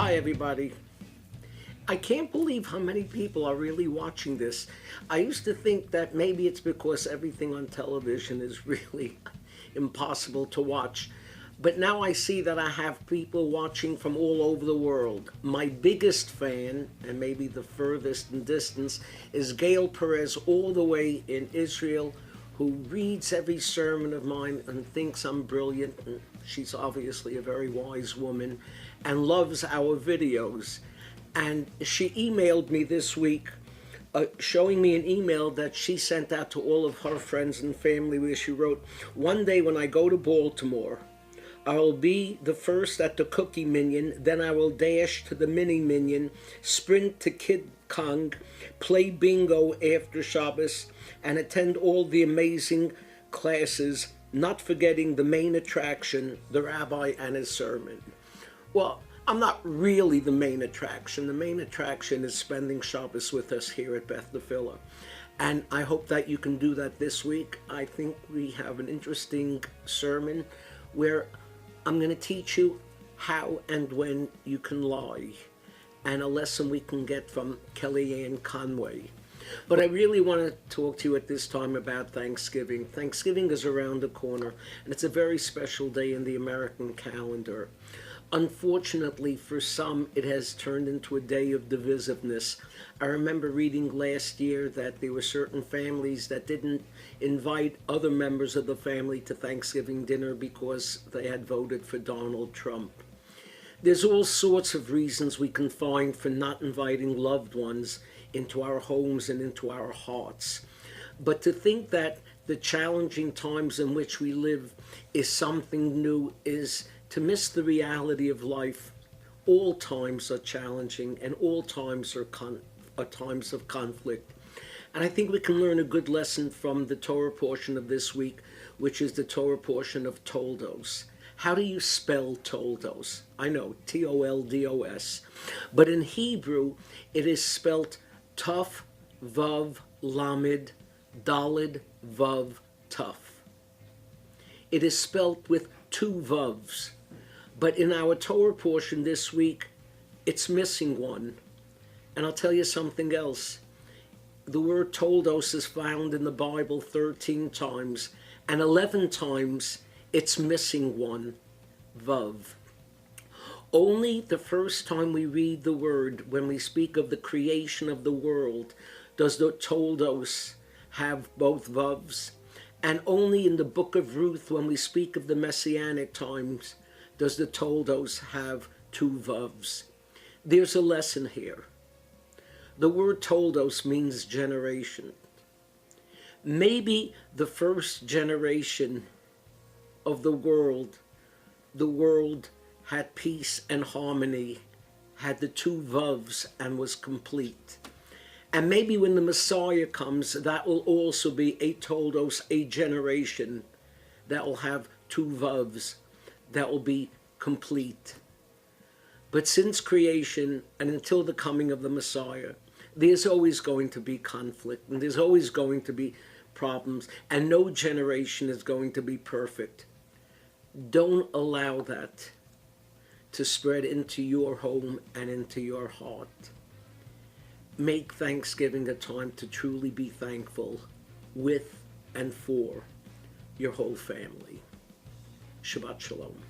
Hi, everybody. I can't believe how many people are really watching this. I used to think that maybe it's because everything on television is really impossible to watch. But now I see that I have people watching from all over the world. My biggest fan, and maybe the furthest in distance, is Gail Perez, all the way in Israel, who reads every sermon of mine and thinks I'm brilliant. And she's obviously a very wise woman and loves our videos. And she emailed me this week showing me an email that she sent out to all of her friends and family where she wrote, "One day when I go to Baltimore, I will be the first at the Cookie Minion, then I will dash to the Mini Minion, sprint to Kid Kong, play bingo after Shabbos, and attend all the amazing classes, not forgetting the main attraction, the rabbi and his sermon." Well, I'm not really the main attraction. The main attraction is spending Shabbos with us here at Beth Tefillah. And I hope that you can do that this week. I think we have an interesting sermon where I'm going to teach you how and when you can lie, and a lesson we can get from Kellyanne Conway. But I really want to talk to you at this time about Thanksgiving. Thanksgiving is around the corner, and it's a very special day in the American calendar. Unfortunately, for some, it has turned into a day of divisiveness. I remember reading last year that there were certain families that didn't invite other members of the family to Thanksgiving dinner because they had voted for Donald Trump. There's all sorts of reasons we can find for not inviting loved ones into our homes and into our hearts. But to think that the challenging times in which we live is something new is to miss the reality of life. All times are challenging, and all times are times of conflict. And I think we can learn a good lesson from the Torah portion of this week, which is the Torah portion of Toldos. How do you spell Toldos? I know, T-O-L-D-O-S. But in Hebrew, it is spelt Tuf, Vav, Lamed, Dalid, Vav, Tuf. It is spelt with two Vavs. But in our Torah portion this week, it's missing one. And I'll tell you something else. The word Toldos is found in the Bible 13 times, and 11 times it's missing one, Vav. Only the first time we read the word, when we speak of the creation of the world, does the Toldos have both Vavs. And only in the book of Ruth, when we speak of the Messianic times, does the Toldos have two Vavs. There's a lesson here. The word Toldos means generation. Maybe the first generation of the world had peace and harmony, had the two Vavs, and was complete. And maybe when the Messiah comes, that will also be a Toldos, a generation that will have two Vavs, that will be complete. But since creation and until the coming of the Messiah, there's always going to be conflict, and there's always going to be problems, and no generation is going to be perfect. Don't allow that to spread into your home and into your heart. Make Thanksgiving a time to truly be thankful with and for your whole family. Shabbat Shalom.